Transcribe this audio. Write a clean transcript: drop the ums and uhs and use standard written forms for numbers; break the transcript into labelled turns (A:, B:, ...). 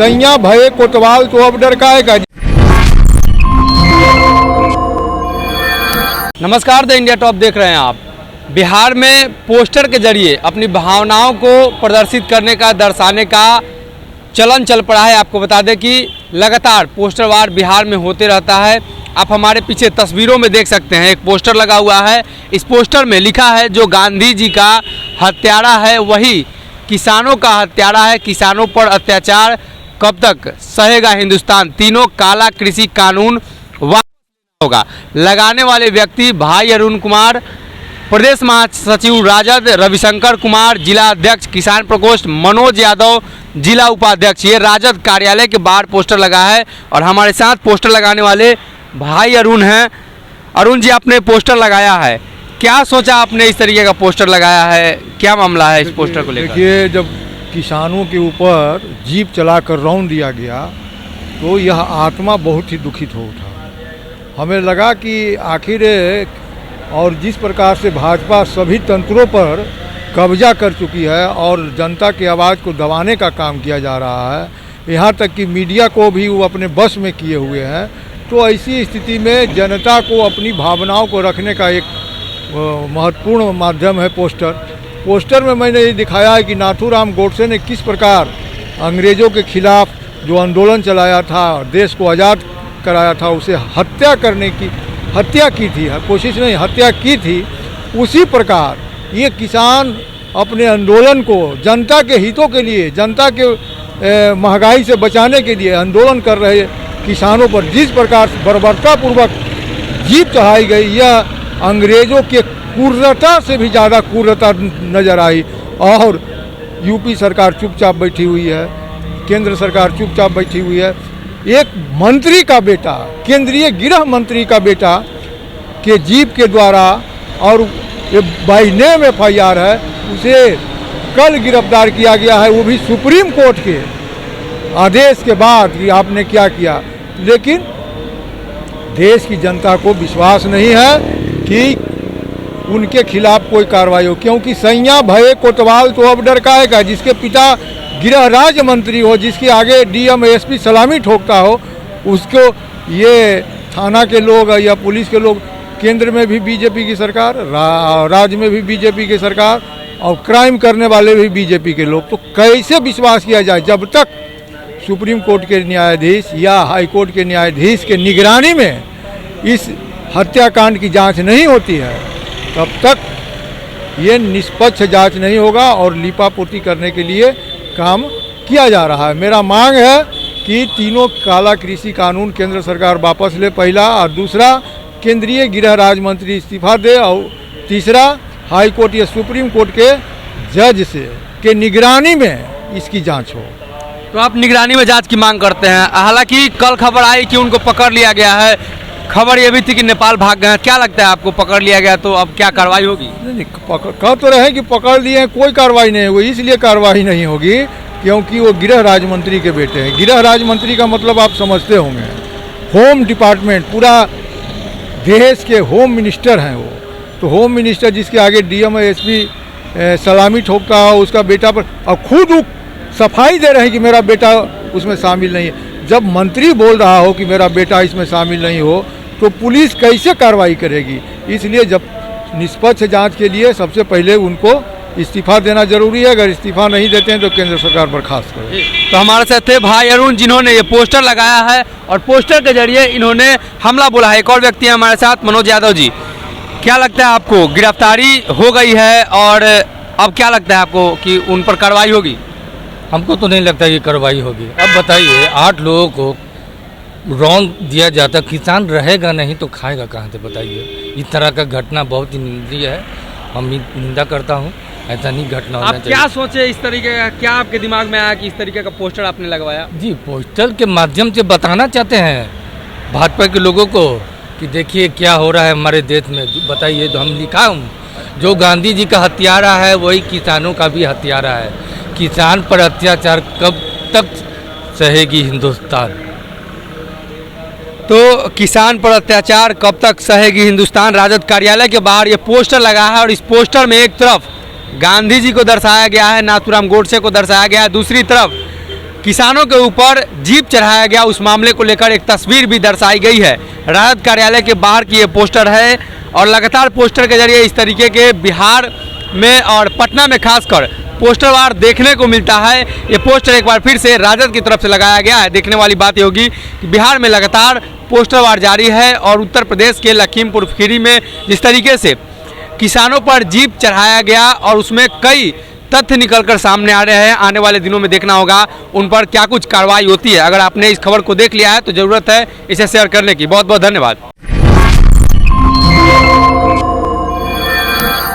A: सैया भये कोतवाल तो अब डर काहेगा।
B: नमस्कार, द इंडिया टॉप देख रहे हैं आप। बिहार में पोस्टर के जरिए अपनी भावनाओं को प्रदर्शित करने का, दर्शाने का चलन चल पड़ा है। आपको बता दें कि लगातार पोस्टर वार बिहार में होते रहता है। आप हमारे पीछे तस्वीरों में देख सकते हैं, एक पोस्टर लगा हुआ है। इस पोस्टर में लिखा है, जो गांधी जी का हत्यारा है वही किसानों का हत्यारा है। किसानों पर अत्याचार कब तक सहेगा हिंदुस्तान, तीनों काला कृषि कानून होगा। लगाने वाले व्यक्ति भाई अरुण कुमार, प्रदेश महासचिव राजद रविशंकर कुमार, जिला अध्यक्ष किसान प्रकोष्ठ मनोज यादव, जिला उपाध्यक्ष। ये राजद कार्यालय के बाहर पोस्टर लगा है और हमारे साथ पोस्टर लगाने वाले भाई अरुण हैं। अरुण जी, आपने पोस्टर लगाया है, क्या सोचा आपने इस तरीके का पोस्टर लगाया है, क्या मामला है इस पोस्टर को लेकर?
A: देखिए, जब किसानों के ऊपर जीप चलाकर रौंद दिया गया तो यह आत्मा बहुत ही दुखित हो उठा। हमें लगा कि आखिर और जिस प्रकार से भाजपा सभी तंत्रों पर कब्जा कर चुकी है और जनता की आवाज़ को दबाने का काम किया जा रहा है, यहाँ तक कि मीडिया को भी वो अपने बस में किए हुए हैं, तो ऐसी स्थिति में जनता को अपनी भावनाओं को रखने का एक महत्वपूर्ण माध्यम है पोस्टर। पोस्टर में मैंने ये दिखाया है कि नाथूराम गोडसे ने किस प्रकार अंग्रेज़ों के खिलाफ जो आंदोलन चलाया था, देश को आज़ाद कराया था, उसे हत्या करने की हत्या की थी, कोशिश नहीं, हत्या की थी। उसी प्रकार ये किसान अपने आंदोलन को जनता के हितों के लिए, जनता के महंगाई से बचाने के लिए आंदोलन कर रहे किसानों पर जिस प्रकार बर्बरतापूर्वक जीप चढ़ाई गई, यह अंग्रेज़ों के क्रूरता से भी ज़्यादा क्रूरता नज़र आई। और यूपी सरकार चुपचाप बैठी हुई है, केंद्र सरकार चुपचाप बैठी हुई है। एक मंत्री का बेटा, केंद्रीय गृह मंत्री का बेटा के जीप के द्वारा, और ये बाई नेम FIR है, उसे कल गिरफ्तार किया गया है, वो भी सुप्रीम कोर्ट के आदेश के बाद कि आपने क्या किया। लेकिन देश की जनता को विश्वास नहीं है कि उनके खिलाफ कोई कार्रवाई हो, क्योंकि सैया भये कोतवाल तो अब डर काहेगा। जिसके पिता गृह राज्य मंत्री हो, जिसके आगे DM SP सलामी ठोकता हो, उसको ये थाना के लोग या पुलिस के लोग, केंद्र में भी बीजेपी की सरकार, राज्य में भी बीजेपी की सरकार, और क्राइम करने वाले भी बीजेपी के लोग, तो कैसे विश्वास किया जाए? जब तक सुप्रीम कोर्ट के न्यायाधीश या हाई कोर्ट के न्यायाधीश के निगरानी में इस हत्याकांड की जांच नहीं होती है, तब तक ये निष्पक्ष जांच नहीं होगा और लीपापोती करने के लिए काम किया जा रहा है। मेरा मांग है कि तीनों काला कृषि कानून केंद्र सरकार वापस ले, पहला, और दूसरा केंद्रीय गृह राज्य मंत्री इस्तीफा दे, और तीसरा हाई कोर्ट या सुप्रीम कोर्ट के जज से के निगरानी में इसकी जांच हो।
B: तो आप निगरानी में जांच की मांग करते हैं। हालांकि कल खबर आई कि उनको पकड़ लिया गया है, खबर ये भी थी कि नेपाल भाग गए हैं। क्या लगता है आपको, पकड़ लिया गया तो अब क्या कार्रवाई होगी?
A: नहीं, कह तो रहे कि पकड़ लिए, कोई कार्रवाई नहीं होगी। इसलिए कार्रवाई नहीं होगी क्योंकि वो गृह राज्य मंत्री के बेटे हैं। गृह राज्य मंत्री का मतलब आप समझते होंगे, होम डिपार्टमेंट, पूरा देश के होम मिनिस्टर हैं वो। तो होम मिनिस्टर जिसके आगे DM SP सलामी ठोकता हो, उसका बेटा पर, और खुद वो सफाई दे रहे हैं कि मेरा बेटा उसमें शामिल नहीं है। जब मंत्री बोल रहा हो कि मेरा बेटा इसमें शामिल नहीं हो, तो पुलिस कैसे कार्रवाई करेगी? इसलिए जब निष्पक्ष जांच के लिए सबसे पहले उनको इस्तीफा देना जरूरी है। अगर इस्तीफा नहीं देते हैं तो केंद्र सरकार बर्खास्त करे।
B: तो हमारे साथ थे भाई अरुण, जिन्होंने ये पोस्टर लगाया है और पोस्टर के जरिए इन्होंने हमला बोला है। एक और व्यक्ति है हमारे साथ, मनोज यादव जी। क्या लगता है आपको, गिरफ्तारी हो गई है और अब क्या लगता है आपको कि उन पर कार्रवाई होगी?
C: हमको तो नहीं लगता कि कार्रवाई होगी। अब बताइए, 8 लोगों को रौंद दिया जाता, किसान रहेगा नहीं तो खाएगा कहाँ से? बताइए। इस तरह का घटना बहुत ही निंदनीय है, हम निंदा करता हूँ, ऐसा नहीं घटना होना चाहिए।
B: क्या सोचे इस तरीके का, क्या आपके दिमाग में आया कि इस तरीके का पोस्टर आपने लगवाया?
C: जी, पोस्टर के माध्यम से बताना चाहते हैं भाजपा के लोगों को कि देखिए क्या हो रहा है हमारे देश में। बताइए, तो हम लिखा हूँ, जो गांधी जी का हत्यारा है वही किसानों का भी हत्यारा है। किसान पर अत्याचार कब तक सहेगी हिंदुस्तान?
B: तो किसान पर अत्याचार कब तक सहेगी हिंदुस्तान, राजद कार्यालय के बाहर ये पोस्टर लगा है। और इस पोस्टर में एक तरफ गांधी जी को दर्शाया गया है, नाथूराम गोडसे को दर्शाया गया है, दूसरी तरफ किसानों के ऊपर जीप चढ़ाया गया, उस मामले को लेकर एक तस्वीर भी दर्शाई गई है। राजद कार्यालय के बाहर की ये पोस्टर है और लगातार पोस्टर के जरिए इस तरीके के बिहार में और पटना में खासकर पोस्टर वार देखने को मिलता है। ये पोस्टर एक बार फिर से राजद की तरफ से लगाया गया है। देखने वाली बात ये होगी कि बिहार में लगातार पोस्टर वार जारी है और उत्तर प्रदेश के लखीमपुर खीरी में जिस तरीके से किसानों पर जीप चढ़ाया गया और उसमें कई तथ्य निकलकर सामने आ रहे हैं। आने वाले दिनों में देखना होगा उन पर क्या कुछ कार्रवाई होती है। अगर आपने इस खबर को देख लिया है तो ज़रूरत है इसे शेयर करने की। बहुत बहुत धन्यवाद।